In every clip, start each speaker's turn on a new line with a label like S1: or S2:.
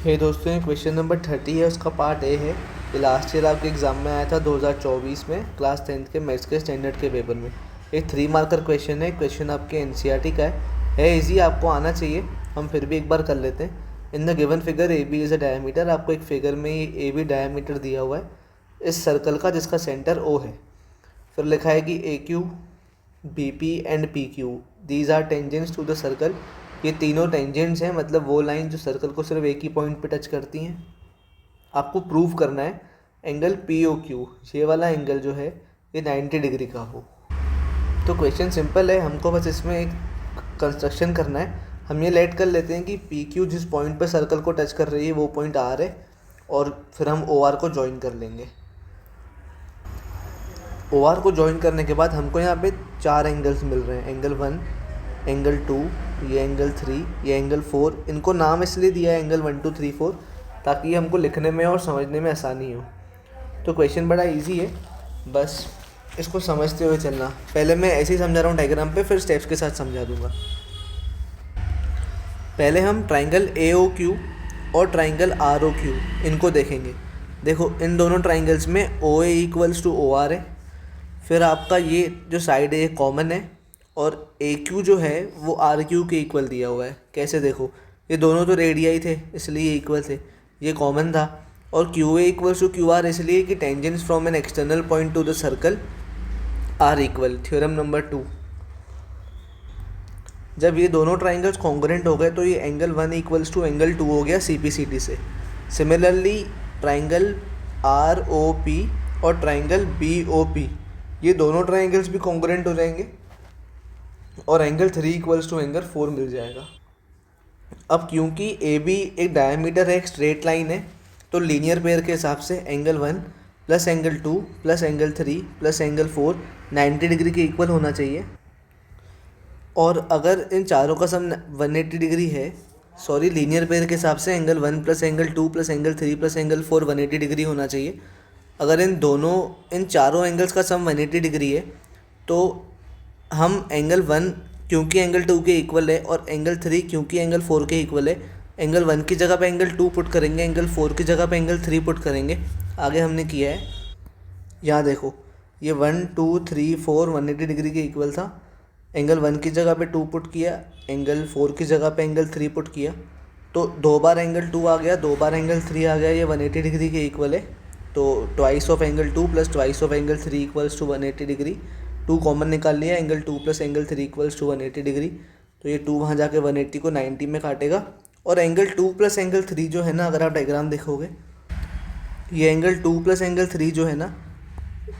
S1: ये दोस्तों ये क्वेश्चन नंबर 30 है, उसका पार्ट ए है। ये लास्ट ईयर आपके एग्ज़ाम में आया था 2024 में क्लास 10th के मैथ्स के स्टैंडर्ड के पेपर में। एक 3 मार्कर क्वेश्चन है। क्वेश्चन आपके एनसीईआरटी का है इजी, आपको आना चाहिए। हम फिर भी एक बार कर लेते हैं। In the given figure A B is a diameter. आपको एक फिगर में ये ए बी डायमीटर दिया हुआ है इस सर्कल का जिसका सेंटर ओ है। फिर लिखा है कि A Q B P and P Q these are tangents to the circle. ये तीनों टेंजेंट्स हैं, मतलब वो लाइन जो सर्कल को सिर्फ एक ही पॉइंट पे टच करती हैं। आपको प्रूव करना है एंगल पी ओ क्यू, ये वाला एंगल जो है ये 90 डिग्री का हो। तो क्वेश्चन सिंपल है, हमको बस इसमें एक कंस्ट्रक्शन करना है। हम ये लेट कर लेते हैं कि पी क्यू जिस पॉइंट पे सर्कल को टच कर रही है वो पॉइंट आर है, और फिर हम ओ आर को ज्वाइन कर लेंगे। ओ आर को ज्वाइन करने के बाद हमको यहाँ पे 4 एंगल्स मिल रहे हैं, एंगल 1, एंगल 2, ये एंगल 3, ये एंगल 4। इनको नाम इसलिए दिया है एंगल 1 2 3 4 ताकि हमको लिखने में और समझने में आसानी हो। तो क्वेश्चन बड़ा इजी है, बस इसको समझते हुए चलना। पहले मैं ऐसे ही समझा रहा हूँ डायग्राम पे, फिर स्टेप्स के साथ समझा दूंगा। पहले हम ट्राइंगल ए ओ क्यू और ट्राइंगल आर ओ क्यू इनको देखेंगे। देखो इन दोनों ट्राइंगल्स में ओ A equals to O are है। फिर आपका ये जो साइड है ये कॉमन है, और ए क्यू जो है वो आर क्यू के इक्वल दिया हुआ है। कैसे देखो, ये दोनों तो रेडियाई थे इसलिए इक्वल थे, ये कॉमन था। और Q A equals to Q R इसलिए कि tangents from an external point to the circle are equal. Theorem number 2। जब ये दोनों ट्राइंगल्स कॉन्ग्रुएंट हो गए तो ये एंगल 1 इक्वल्स टू एंगल 2 हो गया सी पी सी टी से। Similarly triangle R O P और ट्राइंगल बी ओ पी, ये दोनों ट्राइंगल्स भी कॉन्ग्रुएंट हो जाएंगे और एंगल 3 इक्वल्स टू एंगल 4 मिल जाएगा। अब क्योंकि ए बी एक डायमीटर है, एक स्ट्रेट लाइन है, तो लीनियर पेयर के हिसाब से angle 1 plus angle 2 plus angle 3 plus angle 4 90 degree के इक्वल होना चाहिए। और अगर इन चारों का सम 180 डिग्री है, सॉरी लीनियर पेयर के हिसाब से angle 1 plus angle 2 plus angle 3 plus angle 4 180 degree होना चाहिए। अगर इन चारों एंगल्स का सम 180 डिग्री है तो हम एंगल 1 क्योंकि एंगल 2 के इक्वल है और एंगल 3 क्योंकि एंगल 4 के इक्वल है, एंगल 1 की जगह पे एंगल 2 पुट करेंगे, एंगल 4 की जगह पे एंगल 3 पुट करेंगे। आगे हमने किया है, यहाँ देखो ये 1 2 3 4 180 डिग्री के इक्वल था। एंगल 1 की जगह पे 2 पुट किया, एंगल 4 की जगह पे एंगल 3 पुट किया, तो 2 बार एंगल 2 आ गया, 2 बार एंगल 3 आ गया, ये 180 डिग्री के इक्वल है। तो twice of angle 2 plus twice of angle 3 equals to 180 degree. 2 common निकाल लिया, angle 2 plus angle 3 equals to 180 degree. तो ये 2 वहाँ जाके 180 को 90 में काटेगा। और एंगल 2 प्लस एंगल 3 जो है ना, अगर आप डायग्राम देखोगे, ये एंगल 2 प्लस एंगल 3 जो है ना,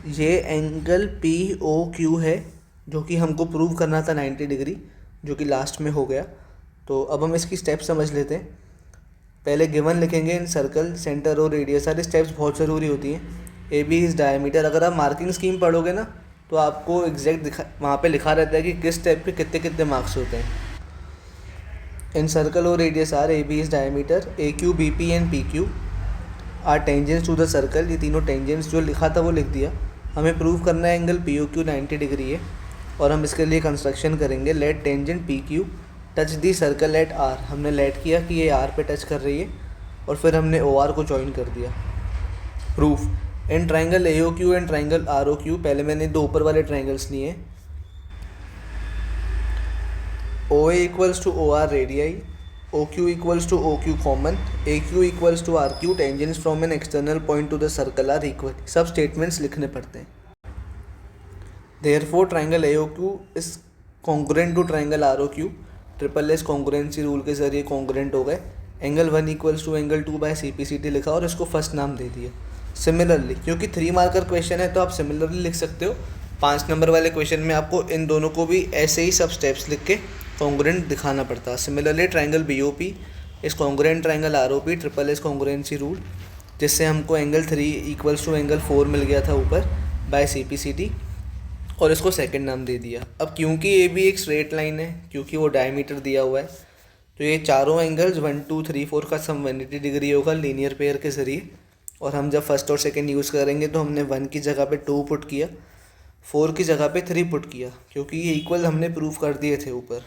S1: ये एंगल पी ओ क्यू है, जो कि हमको प्रूव करना था 90 डिग्री, जो कि लास्ट में हो गया। तो अब हम इसकी स्टेप समझ लेते हैं। पहले गिवन लिखेंगे इन सर्कल सेंटर और रेडियस। सारी स्टेप्स बहुत ज़रूरी होती हैं। ए बी इज़ डायमीटर, अगर आप मार्किंग स्कीम पढ़ोगे ना तो आपको एग्जैक्ट वहाँ पे लिखा रहता है कि किस स्टेप पे कितने कितने मार्क्स होते हैं। इन सर्कल और radius R, A B is diameter, A Q B P and P Q R tangents to the circle. ये तीनों टेंजेंट्स जो लिखा था वो लिख दिया। हमें प्रूव करना है angle P O Q 90 degree है, और हम इसके लिए कंस्ट्रक्शन करेंगे। Let tangent P Q touch the circle at R. हमने लेट किया कि ये आर पे टच कर रही है, और फिर हमने ओ आर को ज्वाइन कर दिया। Proof in triangle A O Q and triangle R O Q, पहले मैंने 2 ऊपर वाले ट्राइंगल्स लिए। O A equals to O R radii, O Q equals to O Q common, A Q equals to R Q, tangents from an external point to the circle are equal. सब statements लिखने पड़ते हैं। Therefore triangle A O Q is congruent to triangle R O Q. Triple S congruency rule के जरिए congruent हो गए। Angle 1 equals to angle 2 by C P C T लिखा और इसको फर्स्ट नाम दे दिया। सिमिलरली, क्योंकि 3 मार्कर क्वेश्चन है तो आप सिमिलरली लिख सकते हो। 5 नंबर वाले क्वेश्चन में आपको इन दोनों को भी ऐसे ही सब स्टेप्स लिख के कॉन्ग्रुएंट दिखाना पड़ता है। Similarly triangle B O P is congruent triangle R O P, triple S congruency rule, जिससे हमको एंगल 3 इक्वल्स टू एंगल 4 मिल गया था ऊपर by C P C T, और इसको सेकंड नाम दे दिया। अब क्योंकि ये भी एक स्ट्रेट लाइन है, क्योंकि वो डायमीटर दिया हुआ है, तो ये चारों एंगल्स 1 2 3 4 का सम 180 डिग्री होगा लीनियर पेयर के ज़रिए। और हम जब फर्स्ट और सेकंड यूज़ करेंगे तो हमने 1 की जगह पे 2 पुट किया, 4 की जगह पे 3 पुट किया, क्योंकि ये इक्वल हमने प्रूव कर दिए थे ऊपर।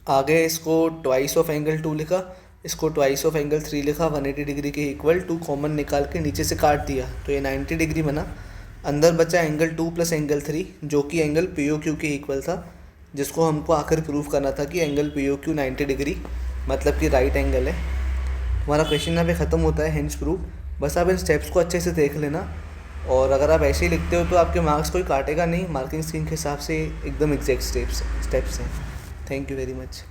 S1: आगे इसको ट्वाइस ऑफ एंगल 2 लिखा, इसको ट्वाइस ऑफ एंगल 3 लिखा, 180 डिग्री के इक्वल टू, कॉमन निकाल के नीचे से काट दिया तो ये 90 डिग्री बना। अंदर बचा एंगल 2 प्लस एंगल 3 जो कि एंगल पी ओ क्यू के इक्वल था, जिसको हमको आखिर प्रूव करना था कि angle P O Q 90 degree मतलब कि राइट एंगल है। हमारा क्वेश्चन यहाँ पे ख़त्म होता है, हेंस प्रूव। बस आप इन स्टेप्स को अच्छे से देख लेना, और अगर आप ऐसे ही लिखते हो तो आपके मार्क्स कोई काटेगा नहीं, मार्किंग स्कीम के हिसाब से एकदम एग्जैक्ट स्टेप्स हैं। Thank you very much.